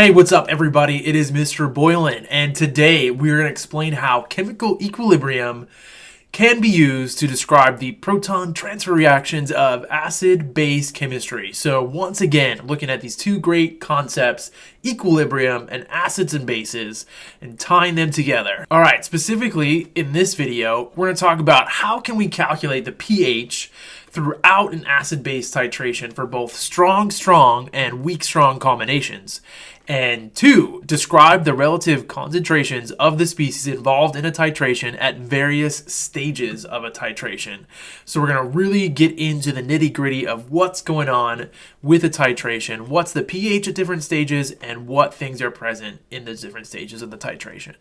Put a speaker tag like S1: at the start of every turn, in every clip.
S1: Hey, what's up everybody? It is Mr. Boylan, and today we're going to explain how chemical equilibrium can be used to describe the proton transfer reactions of acid-base chemistry. So once again, looking at these two great concepts, equilibrium and acids and bases, and tying them together. All right, specifically in this video, we're going to talk about how can we calculate the pH throughout an acid-base titration for both strong and weak-strong combinations. And two, describe the relative concentrations of the species involved in a titration at various stages of a titration. So we're going to really get into the nitty-gritty of what's going on with a titration, what's the pH at different stages, and what things are present in the different stages of the titration.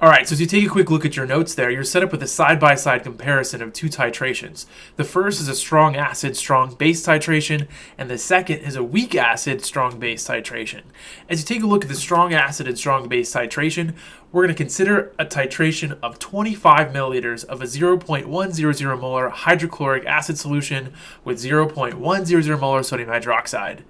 S1: All right, so as you take a quick look at your notes there, you're set up with a side-by-side comparison of two titrations. The first is a strong acid, strong base titration, and the second is a weak acid, strong base titration. As you take a look at the strong acid and strong base titration, we're going to consider a titration of 25 milliliters of a 0.100 molar hydrochloric acid solution with 0.100 molar sodium hydroxide.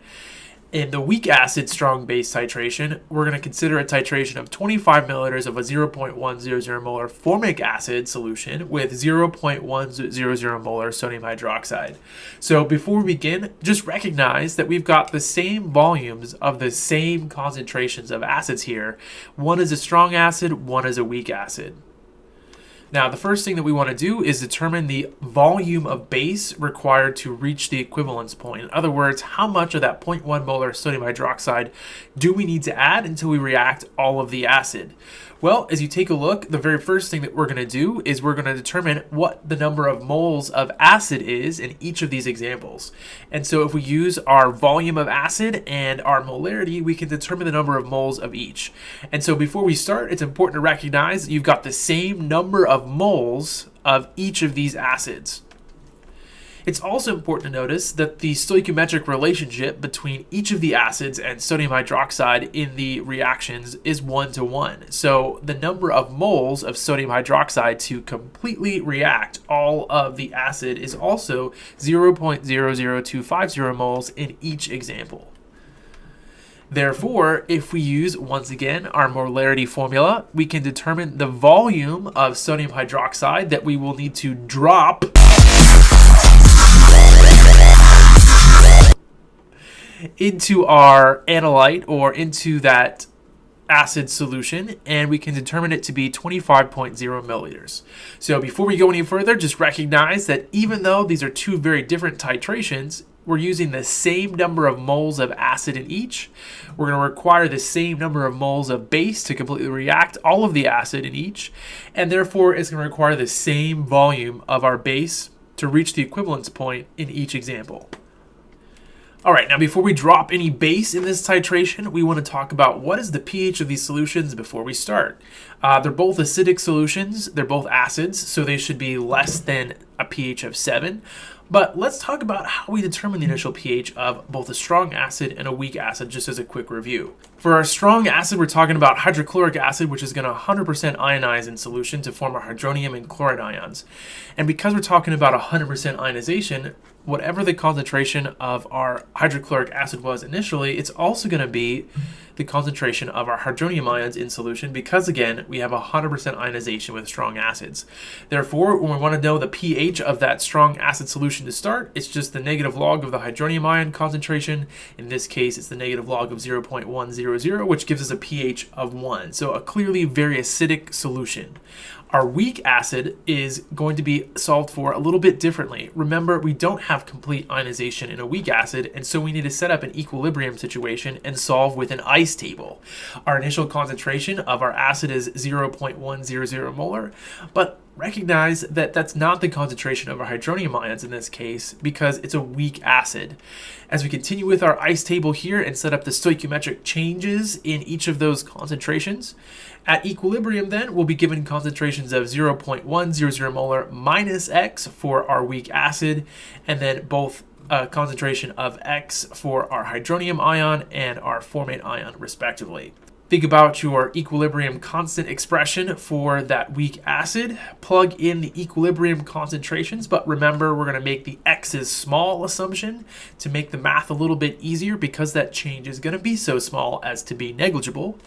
S1: In the weak acid strong base titration, we're going to consider a titration of 25 milliliters of a 0.100 molar formic acid solution with 0.100 molar sodium hydroxide. So before we begin, just recognize that we've got the same volumes of the same concentrations of acids here. One is a strong acid, one is a weak acid. Now, the first thing that we want to do is determine the volume of base required to reach the equivalence point. In other words, how much of that 0.1 molar sodium hydroxide do we need to add until we react all of the acid? Well, as you take a look, the very first thing that we're going to do is we're going to determine what the number of moles of acid is in each of these examples. And so if we use our volume of acid and our molarity, we can determine the number of moles of each. And so before we start, it's important to recognize that you've got the same number of moles of each of these acids. It's also important to notice that the stoichiometric relationship between each of the acids and sodium hydroxide in the reactions is 1:1. So the number of moles of sodium hydroxide to completely react all of the acid is also 0.00250 moles in each example. Therefore, if we use, once again, our molarity formula, we can determine the volume of sodium hydroxide that we will need to drop into our analyte or into that acid solution, and we can determine it to be 25.0 milliliters. So before we go any further, just recognize that even though these are two very different titrations, we're using the same number of moles of acid in each. We're going to require the same number of moles of base to completely react all of the acid in each, and therefore it's going to require the same volume of our base to reach the equivalence point in each example. All right, now before we drop any base in this titration, we want to talk about what is the pH of these solutions before we start. They're both acidic solutions, they're both acids, so they should be less than a pH of 7. But let's talk about how we determine the initial pH of both a strong acid and a weak acid, just as a quick review. For our strong acid, we're talking about hydrochloric acid, which is going to 100% ionize in solution to form our hydronium and chloride ions. And because we're talking about 100% ionization, whatever the concentration of our hydrochloric acid was initially, it's also going to be the concentration of our hydronium ions in solution because, again, we have 100% ionization with strong acids. Therefore, when we want to know the pH of that strong acid solution to start, it's just the negative log of the hydronium ion concentration. In this case, it's the negative log of 0.100, which gives us a pH of 1. So a clearly very acidic solution. Our weak acid is going to be solved for a little bit differently. Remember, we don't have complete ionization in a weak acid, and so we need to set up an equilibrium situation and solve with an ice table. Our initial concentration of our acid is 0.100 molar, but recognize that that's not the concentration of our hydronium ions in this case because it's a weak acid. As we continue with our ice table here and set up the stoichiometric changes in each of those concentrations, at equilibrium then we'll be given concentrations of 0.100 molar minus X for our weak acid, and then both concentration of X for our hydronium ion and our formate ion respectively. Think about your equilibrium constant expression for that weak acid. Plug in the equilibrium concentrations, but remember we're going to make the x's small assumption to make the math a little bit easier because that change is going to be so small as to be negligible.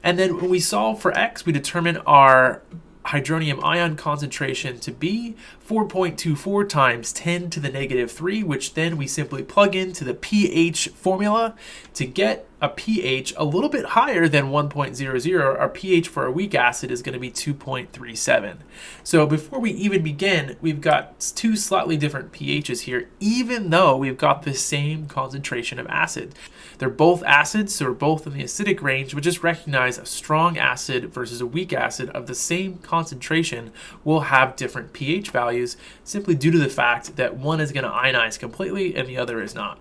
S1: And then when we solve for x, we determine our hydronium ion concentration to be 4.24 times 10 to the negative 3, which then we simply plug into the pH formula to get a pH a little bit higher than 1.00. Our pH for a weak acid is going to be 2.37. So before we even begin, we've got two slightly different pHs here, even though we've got the same concentration of acid. They're both acids, so we're both in the acidic range, but just recognize a strong acid versus a weak acid of the same concentration will have different pH values simply due to the fact that one is going to ionize completely and the other is not.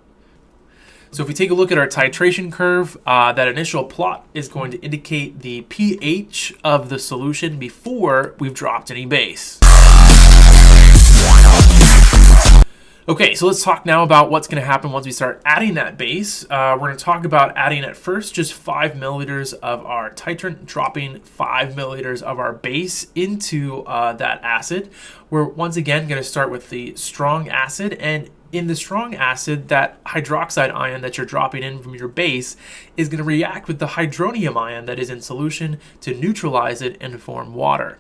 S1: So if we take a look at our titration curve, that initial plot is going to indicate the pH of the solution before we've dropped any base. Okay, so let's talk now about what's going to happen once we start adding that base. We're going to talk about adding at first just 5 milliliters of our titrant, dropping 5 milliliters of our base into that acid. We're once again going to start with the strong acid, and in the strong acid, that hydroxide ion that you're dropping in from your base is going to react with the hydronium ion that is in solution to neutralize it and form water.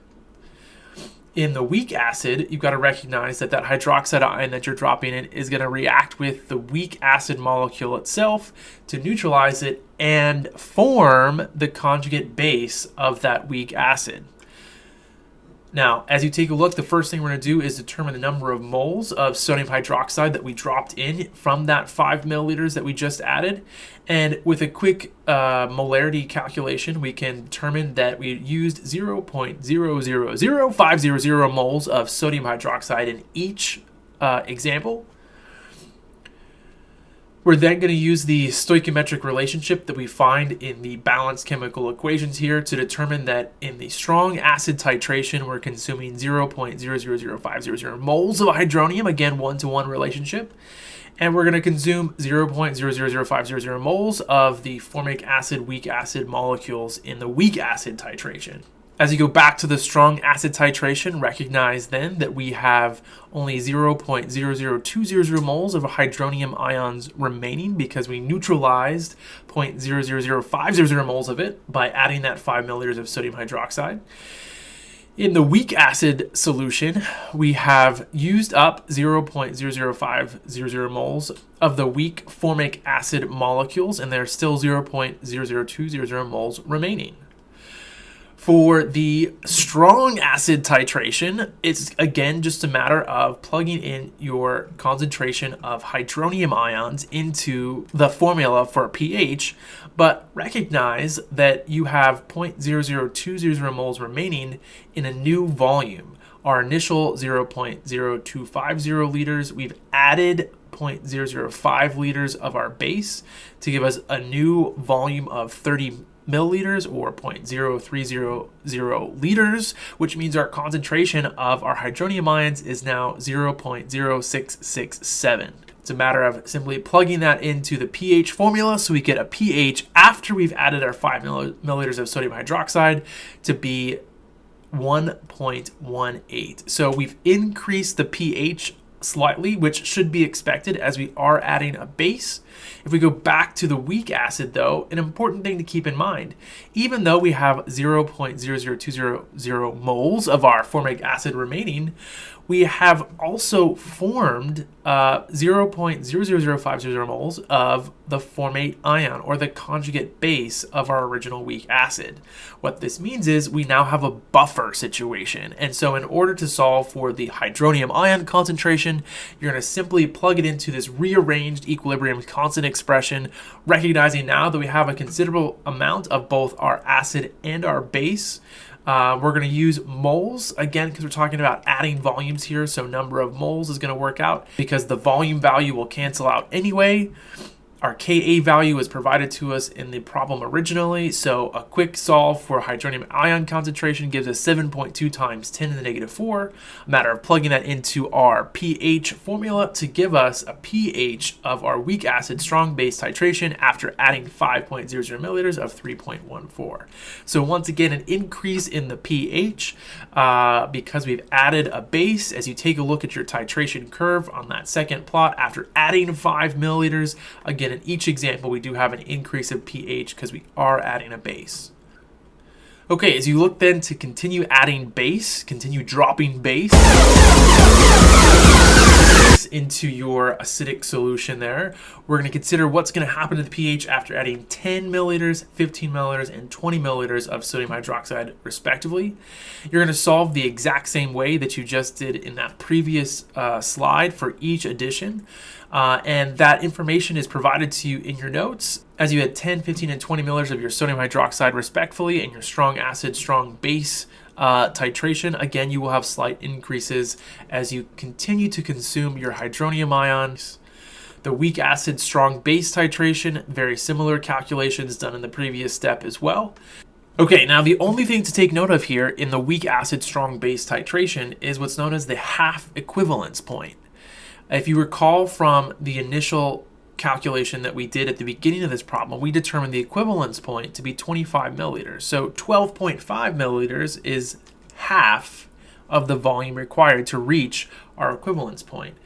S1: In the weak acid, you've got to recognize that that hydroxide ion that you're dropping in is going to react with the weak acid molecule itself to neutralize it and form the conjugate base of that weak acid. Now, as you take a look, the first thing we're going to do is determine the number of moles of sodium hydroxide that we dropped in from that 5 milliliters that we just added. And with a quick molarity calculation, we can determine that we used 0.000500 moles of sodium hydroxide in each example. We're then going to use the stoichiometric relationship that we find in the balanced chemical equations here to determine that in the strong acid titration, we're consuming 0.000500 moles of hydronium, again, one-to-one relationship. And we're going to consume 0.000500 moles of the formic acid, weak acid molecules in the weak acid titration. As you go back to the strong acid titration, recognize then that we have only 0.0020 moles of hydronium ions remaining because we neutralized 0.000500 moles of it by adding that 5 milliliters of sodium hydroxide. In the weak acid solution, we have used up 0.00500 moles of the weak formic acid molecules, and there's still 0.0020 moles remaining. For the strong acid titration, it's again just a matter of plugging in your concentration of hydronium ions into the formula for pH, but recognize that you have 0.0020 moles remaining in a new volume. Our initial 0.0250 liters, we've added 0.005 liters of our base to give us a new volume of 30 milliliters or 0.0300 liters, which means our concentration of our hydronium ions is now 0.0667. It's a matter of simply plugging that into the pH formula so we get a pH after we've added our 5 milliliters of sodium hydroxide to be 1.18. So we've increased the pH slightly, which should be expected as we are adding a base. If we go back to the weak acid though, an important thing to keep in mind, even though we have 0.00200 moles of our formic acid remaining, we have also formed 0.00050 moles of the formate ion, or the conjugate base of our original weak acid. What this means is we now have a buffer situation. And so in order to solve for the hydronium ion concentration, you're going to simply plug it into this rearranged equilibrium constant expression, recognizing now that we have a considerable amount of both our acid and our base. We're going to use moles again because we're talking about adding volumes here, so number of moles is going to work out because the volume value will cancel out anyway. Our Ka value was provided to us in the problem originally, so a quick solve for hydronium ion concentration gives us 7.2 times 10 to the negative 4. A matter of plugging that into our pH formula to give us a pH of our weak acid strong base titration after adding 5.00 milliliters of 3.14. So once again, an increase in the pH because we've added a base. As you take a look at your titration curve on that second plot, after adding 5 milliliters, again, in each example, we do have an increase of pH because we are adding a base. Okay, as you look then to continue adding base, continue dropping base into your acidic solution there, we're going to consider what's going to happen to the pH after adding 10 milliliters, 15 milliliters, and 20 milliliters of sodium hydroxide respectively. You're going to solve the exact same way that you just did in that previous slide for each addition. And that information is provided to you in your notes as you had 10, 15, and 20 milliliters of your sodium hydroxide respectively, and your strong acid, strong base titration. Again, you will have slight increases as you continue to consume your hydronium ions. The weak acid, strong base titration, very similar calculations done in the previous step as well. Okay, now the only thing to take note of here in the weak acid, strong base titration is what's known as the half equivalence point. If you recall from the initial calculation that we did at the beginning of this problem, we determined the equivalence point to be 25 milliliters. So 12.5 milliliters is half of the volume required to reach our equivalence point.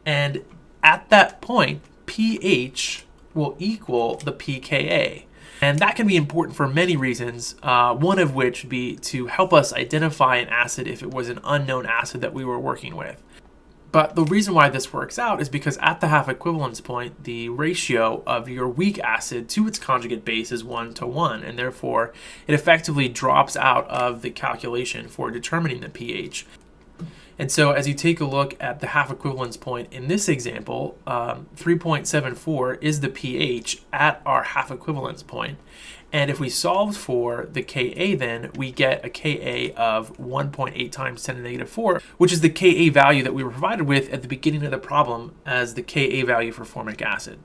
S1: And at that point, pH will equal the pKa. And that can be important for many reasons, one of which would be to help us identify an acid if it was an unknown acid that we were working with. But the reason why this works out is because at the half equivalence point, the ratio of your weak acid to its conjugate base is 1:1, and therefore it effectively drops out of the calculation for determining the pH. And so as you take a look at the half equivalence point in this example, 3.74 is the pH at our half equivalence point. And if we solve for the Ka, then we get a Ka of 1.8 times 10 to the negative 4, which is the Ka value that we were provided with at the beginning of the problem as the Ka value for formic acid.